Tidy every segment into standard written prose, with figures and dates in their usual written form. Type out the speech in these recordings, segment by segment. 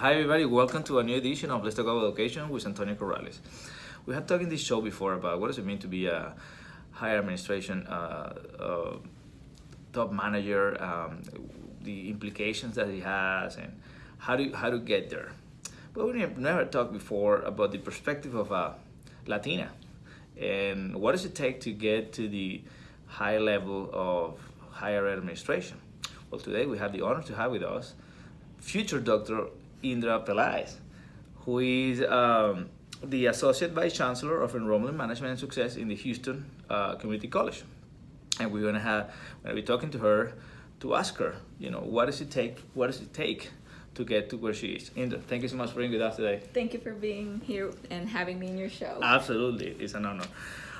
Hi everybody, welcome to a new edition of Let's Talk About Education with Antonio Corrales. We have talked in this show before about what does it mean to be a higher administration top manager, the implications that it has, and how to get there. But we never talked before about the perspective of a Latina and what does it take to get to the high level of higher ed administration. Well, today we have the honor to have with us future Dr. Indra Pelaez, who is the Associate Vice Chancellor of Enrollment, Management, and Success in the Houston Community College. And we're gonna be talking to her to ask her, what does it take to get to where she is. Indra, thank you so much for being with us today. Thank you for being here and having me in your show. Absolutely, it's an honor.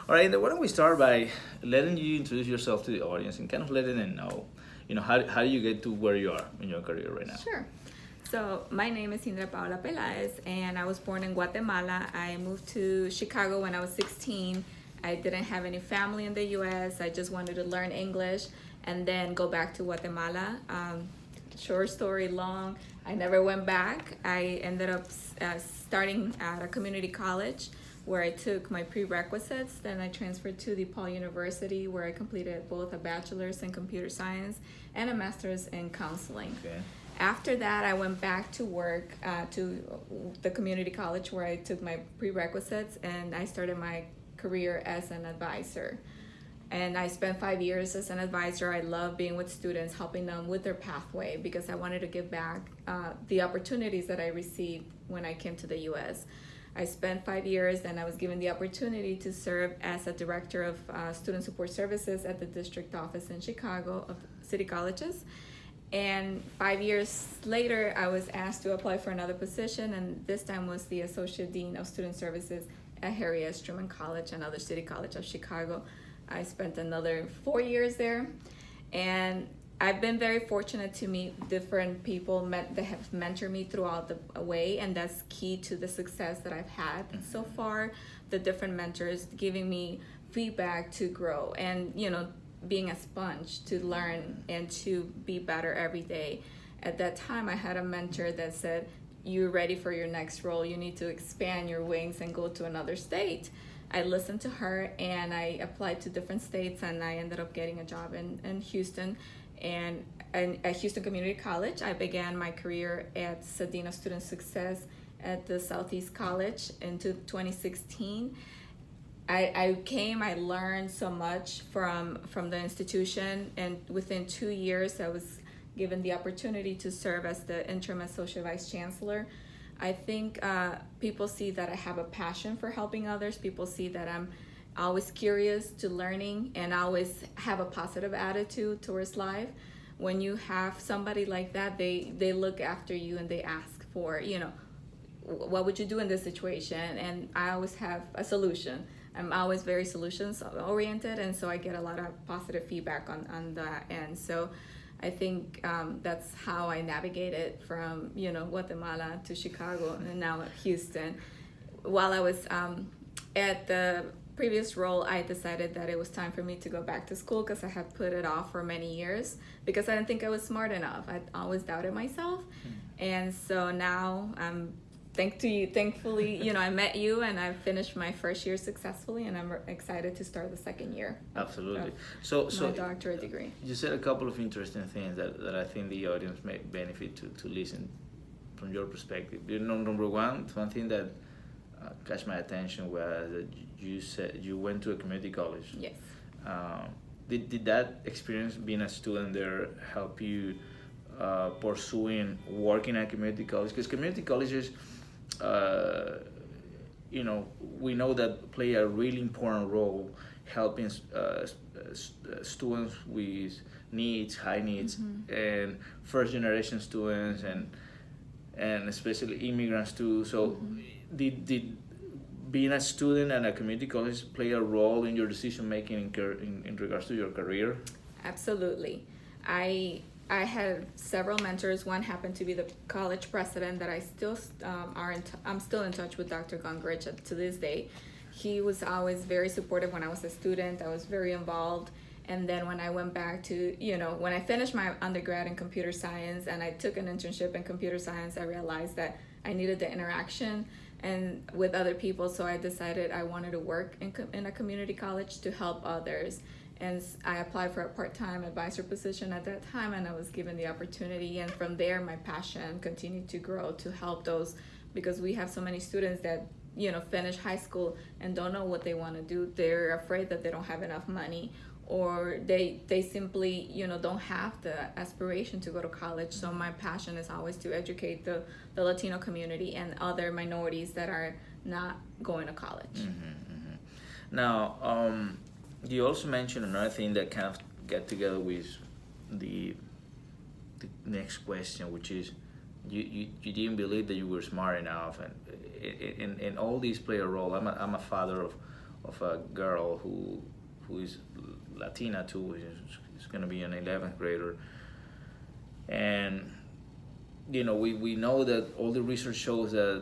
All right, Indra, why don't we start by letting you introduce yourself to the audience and kind of letting them know, how do you get to where you are in your career right now? Sure. So my name is Indra Paola Pelaez, and I was born in Guatemala. I moved to Chicago when I was 16. I didn't have any family in the U.S. I just wanted to learn English and then go back to Guatemala. Short story long, I never went back. I ended up starting at a community college where I took my prerequisites. Then I transferred to DePaul University where I completed both a bachelor's in computer science and a master's in counseling. Okay. After that, I went back to work to the community college where I took my prerequisites, and I started my career as an advisor. And I spent 5 years as an advisor. I love being with students, helping them with their pathway because I wanted to give back the opportunities that I received when I came to the U.S. I spent 5 years, and I was given the opportunity to serve as a director of student support services at the district office in Chicago of City Colleges. And 5 years later, I was asked to apply for another position, and this time was the Associate Dean of Student Services at Harry S. Truman College, another City College of Chicago. I spent another 4 years there, and I've been very fortunate to meet different people that have mentored me throughout the way, and that's key to the success that I've had so far. The different mentors giving me feedback to grow, and being a sponge to learn and to be better every day. At that time, I had a mentor that said, "You're ready for your next role. You need to expand your wings and go to another state." I listened to her and I applied to different states, and I ended up getting a job in Houston. And at Houston Community College, I began my career at Dean of Student Success at the Southeast College into 2016. I learned so much from the institution, and within 2 years I was given the opportunity to serve as the interim associate vice chancellor. I think people see that I have a passion for helping others. People see that I'm always curious to learning and always have a positive attitude towards life. When you have somebody like that, they look after you and they ask for, what would you do in this situation? And I always have a solution. I'm always very solutions oriented, and so I get a lot of positive feedback on that end. So I think that's how I navigated from Guatemala to Chicago and now at Houston. While I was at the previous role, I decided that it was time for me to go back to school because I had put it off for many years because I didn't think I was smart enough. I always doubted myself, and so now I'm. Thankfully, I met you and I finished my first year successfully, and I'm excited to start the second year. Absolutely. So my doctorate degree. You said a couple of interesting things that I think the audience may benefit to listen from your perspective. Number one thing that catch my attention was that you said you went to a community college. Yes. Did that experience being a student there help you pursuing working at community college? Because community colleges, we know that play a really important role helping students with high needs, and first generation students, and especially immigrants too. So, did being a student at a community college play a role in your decision making in regards to your career? Absolutely. I had several mentors. One happened to be the college president that I still I'm still in touch with, Dr. Gongrich, to this day. He was always very supportive when I was a student. I was very involved, And then when I went back to, when I finished my undergrad in computer science and I took an internship in computer science, I realized that I needed the interaction and with other people. So I decided I wanted to work in a community college to help others. And I applied for a part-time advisor position at that time, and I was given the opportunity. And from there, my passion continued to grow to help those, because we have so many students that, finish high school and don't know what they want to do. They're afraid that they don't have enough money, or they simply, don't have the aspiration to go to college. So my passion is always to educate the Latino community and other minorities that are not going to college. Mm-hmm, mm-hmm. Now, you also mentioned another thing that kind of get together with the next question, which is you didn't believe that you were smart enough, and all these play a role. I'm a father of a girl who is Latina too. Is going to be an 11th grader, and we know that all the research shows that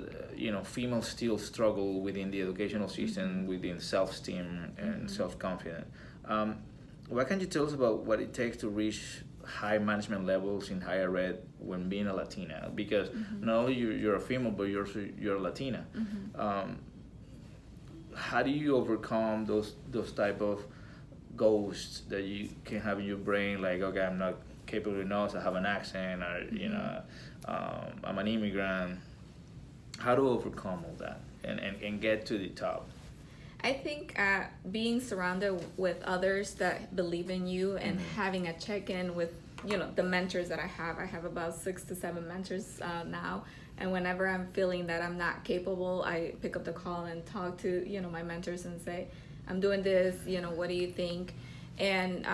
females still struggle within the educational system, within self-esteem and self-confidence. What can you tell us about what it takes to reach high management levels in higher ed when being a Latina? Because not only you're a female, but you're a Latina. How do you overcome those type of ghosts that you can have in your brain, like, okay, I'm not capable enough, I have an accent, or I'm an immigrant? How to overcome all that and get to the top? I think being surrounded with others that believe in you and having a check-in with, the mentors that I have about 6 to 7 mentors now. And whenever I'm feeling that I'm not capable, I pick up the call and talk to, my mentors and say, I'm doing this, what do you think? And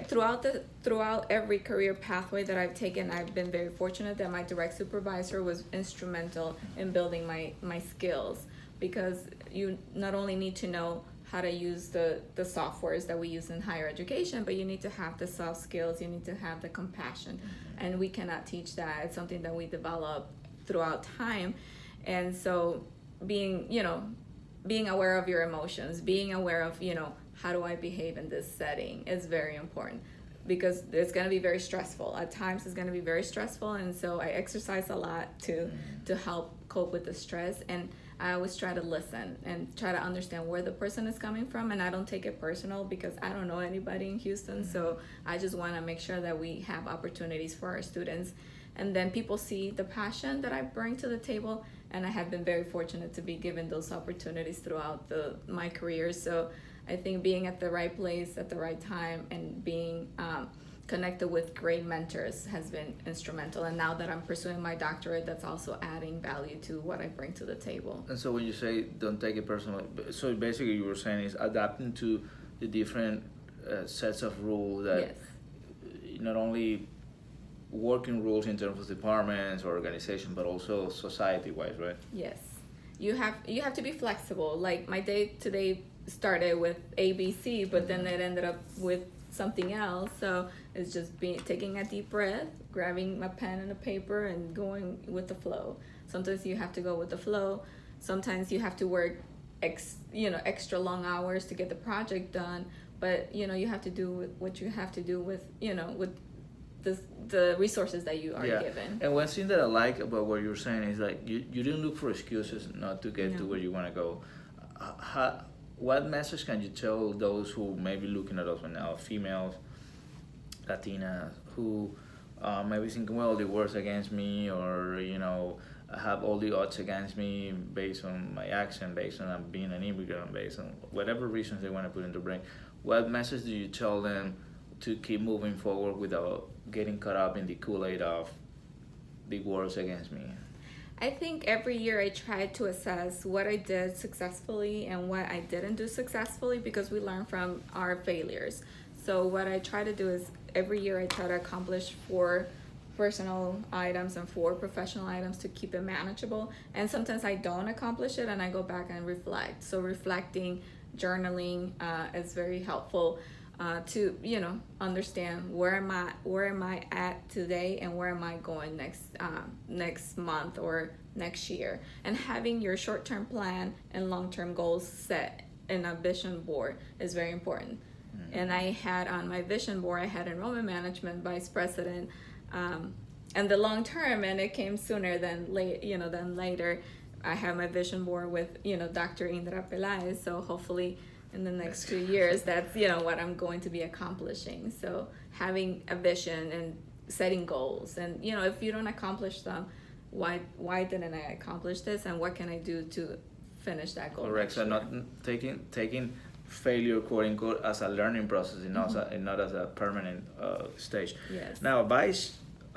throughout every career pathway that I've taken, I've been very fortunate that my direct supervisor was instrumental in building my skills, because you not only need to know how to use the softwares that we use in higher education, but you need to have the soft skills, you need to have the compassion, and we cannot teach that. It's something that we develop throughout time. And so being aware of your emotions, being aware of, how do I behave in this setting is very important, because it's going to be very stressful. At times it's going to be very stressful, and so I exercise a lot to help cope with the stress. And I always try to listen and try to understand where the person is coming from, and I don't take it personal because I don't know anybody in Houston. So I just want to make sure that we have opportunities for our students, and then people see the passion that I bring to the table. And I have been very fortunate to be given those opportunities throughout my career. So I think being at the right place at the right time and being connected with great mentors has been instrumental. And now that I'm pursuing my doctorate, that's also adding value to what I bring to the table. And so when you say don't take it personally, so basically you were saying is adapting to the different sets of rules that not only working rules in terms of departments or organizations, but also society-wise, right? Yes. You have to be flexible. Like my day today started with ABC, but then it ended up with something else. So it's just taking a deep breath, grabbing a pen and a paper, and going with the flow. Sometimes you have to go with the flow. Sometimes you have to work extra long hours to get the project done. But you have to do what you have to do with with the resources that you are given. And one thing that I like about what you're saying is like you didn't look for excuses not to get to where you want to go. What message can you tell those who may be looking at us right now, females, Latinas, who maybe thinking, well, the world's against me, or I have all the odds against me based on my accent, based on being an immigrant, based on whatever reasons they want to put in their brain? What message do you tell them to keep moving forward without getting caught up in the Kool-Aid of the world's against me? I think every year I try to assess what I did successfully and what I didn't do successfully, because we learn from our failures. So what I try to do is every year I try to accomplish 4 personal items and 4 professional items to keep it manageable. And sometimes I don't accomplish it and I go back and reflect. So reflecting, journaling is very helpful to understand where am I at today and where am I going next month or next year, and having your short-term plan and long-term goals set in a vision board is very important. And I had on my vision board, I had enrollment management, vice president, and the long term, and it came sooner than than later. I have my vision board with Dr. Indra Pelaez. So hopefully in the next 2 years, that's what I'm going to be accomplishing. So having a vision and setting goals, and if you don't accomplish them, why didn't I accomplish this, and what can I do to finish that goal? Correct. So not taking failure, quote unquote, as a learning process and not as a permanent stage. Yes. Now,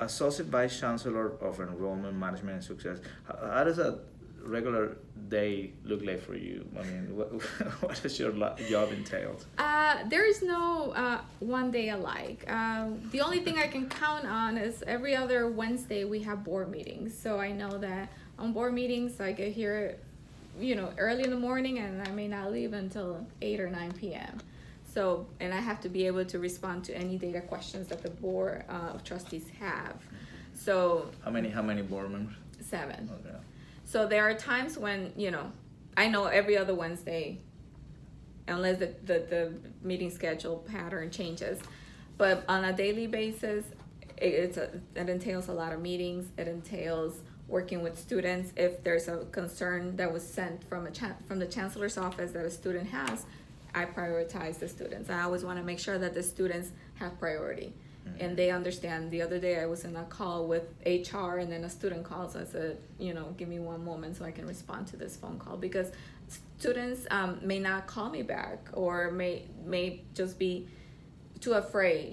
Associate Vice Chancellor of Enrollment Management and Success, how does a regular day look like for you? I mean, what does your job entail? There is no one day alike. The only thing I can count on is every other Wednesday we have board meetings. So I know that on board meetings I get here, early in the morning, and I may not leave until 8 or 9 p.m. So, and I have to be able to respond to any data questions that the board of trustees have. So how many board members? 7. Okay. So there are times when I know every other Wednesday, unless the meeting schedule pattern changes, but on a daily basis, it entails a lot of meetings. It entails working with students. If there's a concern that was sent from the Chancellor's office that a student has, I prioritize the students. I always want to make sure that the students have priority and they understand. The other day I was in a call with HR, and then a student calls. I said, give me one moment so I can respond to this phone call, because students may not call me back, or may just be too afraid,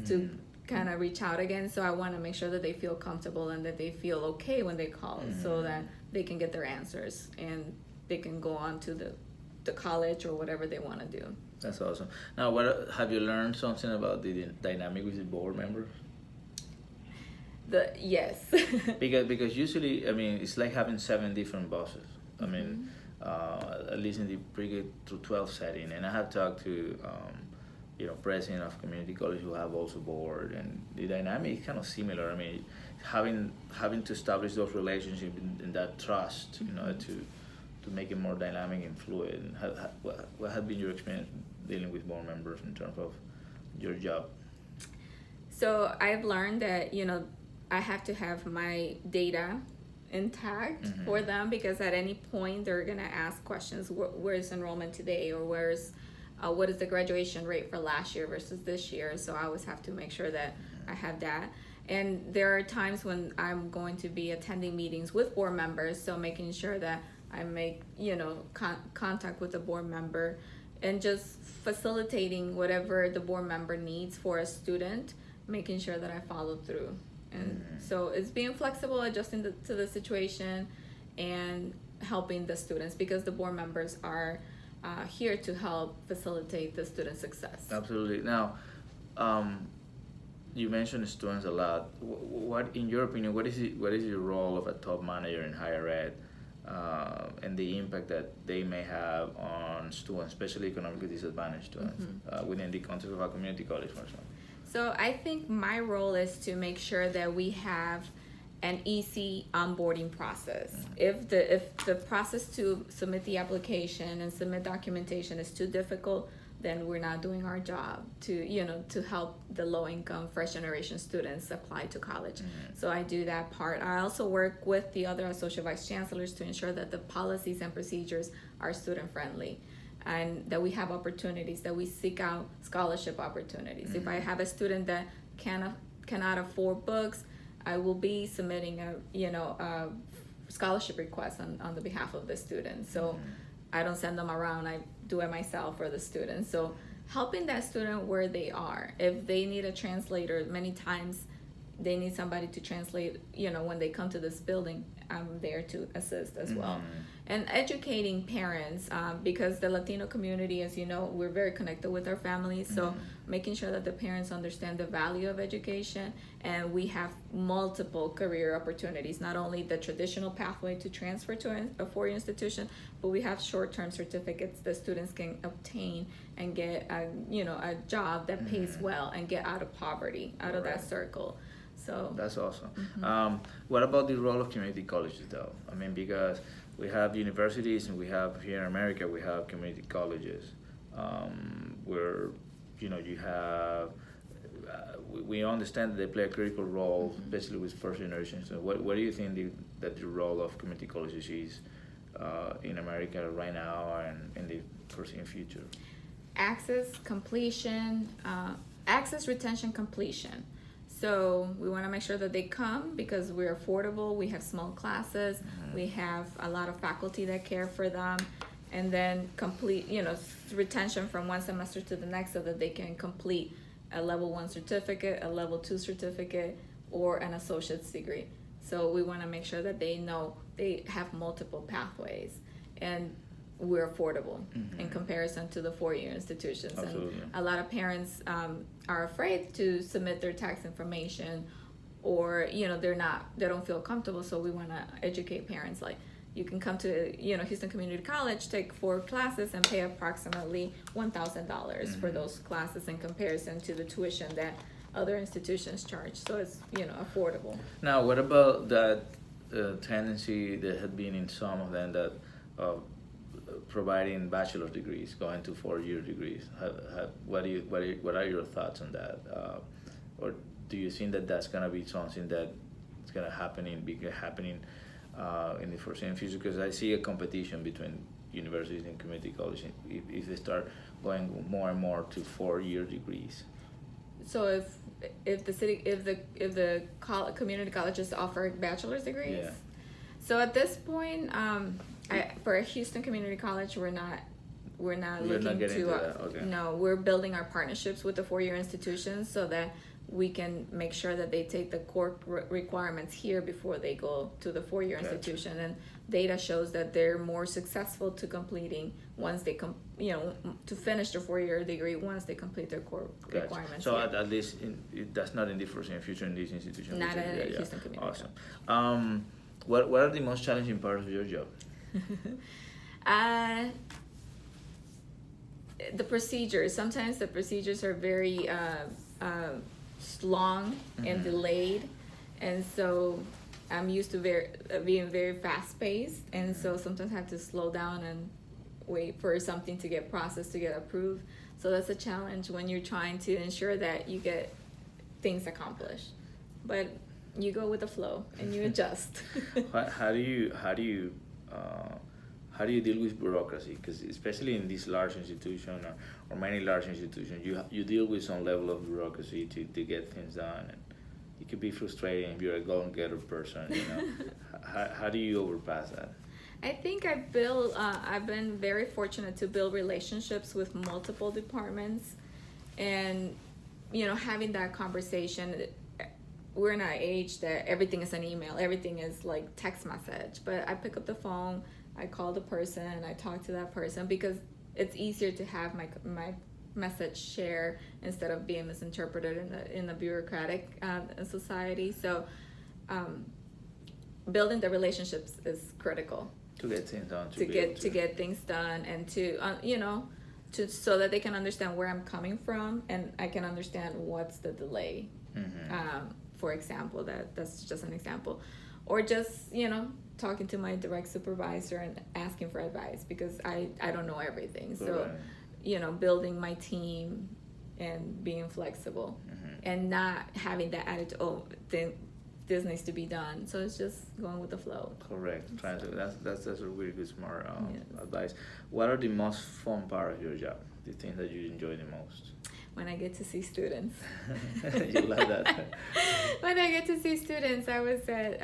to kind of reach out again. So I want to make sure that they feel comfortable and that they feel okay when they call, so that they can get their answers and they can go on to the college or whatever they want to do. That's awesome. Now, what have you learned something about the dynamic with the board members? Yes. because usually, I mean, it's like having 7 different bosses. I mean, at least in the pre-K through 12 setting, and I have talked to president of community college who have also board, and the dynamic is kind of similar. I mean, having to establish those relationships and that trust, to make it more dynamic and fluid. And what has been your experience dealing with board members in terms of your job? So I've learned that I have to have my data intact for them, because at any point they're gonna ask questions. Where's enrollment today, or what is the graduation rate for last year versus this year? So I always have to make sure that I have that. And there are times when I'm going to be attending meetings with board members, so making sure that I make contact with the board member and just facilitating whatever the board member needs for a student, making sure that I follow through. And so it's being flexible, adjusting to the situation, and helping the students, because the board members are here to help facilitate the student success. Absolutely. Now, you mentioned students a lot. What, in your opinion, what is your role of a top manager in higher ed, and the impact that they may have on students, especially economically disadvantaged students, within the context of a community college, for example? So I think my role is to make sure that we have an easy onboarding process. If the process to submit the application and submit documentation is too difficult, then we're not doing our job to help the low-income first generation students apply to college. So I do that part. I also work with the other associate vice chancellors to ensure that the policies and procedures are student friendly, and that we have opportunities, that we seek out scholarship opportunities. If I have a student that cannot afford books, I will be submitting a scholarship request on the behalf of the student. So I don't send them around, I do it myself for the student. So helping that student where they are. If they need a translator, many times they need somebody to translate, when they come to this building, I'm there to assist as well. And educating parents, because the Latino community, as you know, we're very connected with our families. So making sure that the parents understand the value of education, and we have multiple career opportunities, not only the traditional pathway to transfer to a four-year institution, but we have short-term certificates that students can obtain and get a job that pays well, and get out of poverty, out of that circle. So that's awesome. What about the role of community colleges, though? I mean, because we have universities, and we have here in America, we have community colleges, where you have. We understand that they play a critical role, especially with first generations. So what do you think that the role of community colleges is in America right now and in the foreseen future? Access, completion, access, retention, completion. So we want to make sure that they come because we're affordable. We have small classes. We have a lot of faculty that care for them. And then complete, retention from one semester to the next so that they can complete a level 1 certificate, a level 2 certificate, or an associate's degree. So we want to make sure that they know they have multiple pathways and we're affordable in comparison to the 4-year institutions. Absolutely. And a lot of parents are afraid to submit their tax information, or they don't feel comfortable. So we want to educate parents, like, you can come to Houston Community College, take 4 classes, and pay approximately $1,000 for those classes in comparison to the tuition that other institutions charge. So it's affordable. Now, what about that tendency that had been in some of them that providing bachelor degrees, going to 4-year degrees? What are your thoughts on that? Or do you think that that's gonna be something that is gonna happening in the foreseeable future? Because I see a competition between universities and community colleges if they start going more and more to 4-year degrees. So if the community colleges offer bachelor's degrees, Yeah. So at this point, for a Houston Community College, we're not looking getting to. to that. Okay. No, we're building our partnerships with the 4-year institutions so that we can make sure that they take the core requirements here before they go to the 4-year Gotcha. institution. And data shows that they're more successful to completing once they to finish their 4-year degree once they complete their core Gotcha. requirements. So here. at least that's not in the foreseeable future in this institution. Not which is- at Houston Community Awesome. What are the most challenging parts of your job? The procedures. Sometimes the procedures are very long and delayed, and so I'm used to being very fast paced, and so sometimes I have to slow down and wait for something to get processed to get approved. So that's a challenge when you're trying to ensure that you get things accomplished, but you go with the flow and you adjust. How do you deal with bureaucracy? Because especially in this large institution or many large institutions, you deal with some level of bureaucracy to get things done, and it could be frustrating if you're a go-getter person. How do you overpass that? I think I've been very fortunate to build relationships with multiple departments, and having that conversation. We're in an age that everything is an email, everything is like text message, but I pick up the phone, I call the person, I talk to that person because it's easier to have my message shared instead of being misinterpreted in the bureaucratic society. So building the relationships is critical To get things done. to get things done, and to so that they can understand where I'm coming from and I can understand what's the delay. For example, that's just an example, or just talking to my direct supervisor and asking for advice because I don't know everything. So building my team and being flexible and not having that attitude, this needs to be done. So it's just going with the flow. Correct. That's a really good smart advice. What are the most fun part of your job? The things that you enjoy the most? When I get to see students. You love that. When I get to see students, I was at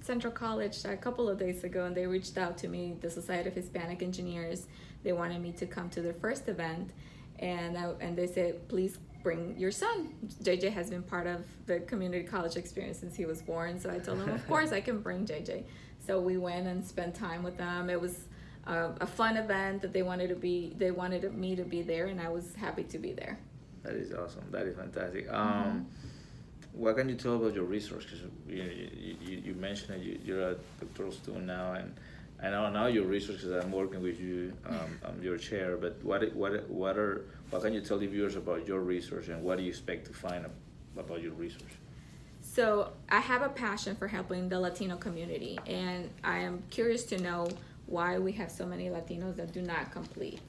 Central College a couple of days ago, and they reached out to me, the Society of Hispanic Engineers. They wanted me to come to their first event, and they said, please bring your son. JJ has been part of the community college experience since he was born, so I told them, of course I can bring JJ. So we went and spent time with them. It was a fun event that they wanted me to be there, and I was happy to be there. That is awesome. That is fantastic. What can you tell about your resource? Because you mentioned that you're a doctoral student now, and I know now your research. I'm working with you. I'm your chair. But what can you tell the viewers about your research, and what do you expect to find about your research? So I have a passion for helping the Latino community, and I am curious to know why we have so many Latinos that do not complete.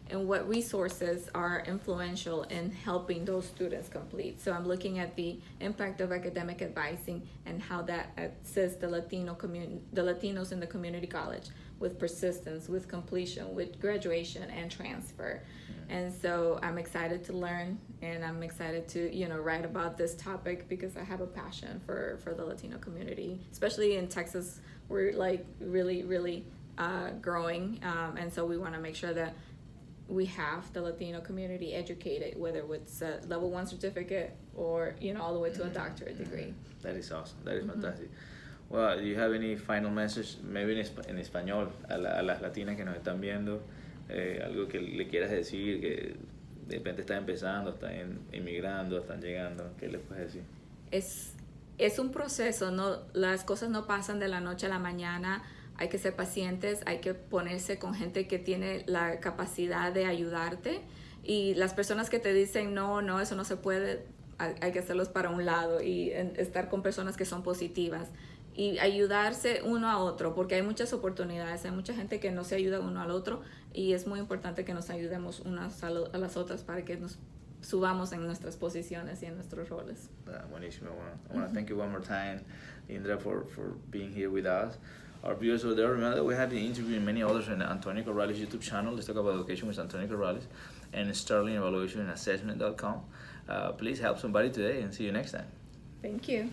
and what resources are influential in helping those students complete. So I'm looking at the impact of academic advising and how that assists the Latinos in the community college with persistence, with completion, with graduation and transfer. And so I'm excited to learn, and I'm excited to, write about this topic because I have a passion for the Latino community, especially in Texas. We're like really, really growing, and so we want to make sure that we have the Latino community educated, whether it's a level 1 certificate or, all the way to a doctorate degree. That is awesome. That is fantastic. Well, do you have any final message, maybe en español, a las latinas que nos están viendo? Algo que le quieras decir, que de repente están empezando, están inmigrando, están llegando, ¿qué les puedes decir? Es un proceso, no, las cosas no pasan de la noche a la mañana. Hay que ser pacientes, hay que ponerse con gente que tiene la capacidad de ayudarte, y las personas que te dicen no, eso no se puede, hay que hacerlos para un lado y estar con personas que son positivas y ayudarse uno a otro, porque hay muchas oportunidades, hay mucha gente que no se ayuda uno al otro, y es muy importante que nos ayudemos unas a las otras para que nos subamos en nuestras posiciones y en nuestros roles. Buenísimo. I want to thank you one more time, Indra, for being here with us. Our viewers over there, remember that we have been interviewing many others on Antonio Corrales YouTube channel. Let's talk about education with Antonio Corrales, and Sterling Evaluation and Assessment.com. Please help somebody today, and see you next time. Thank you.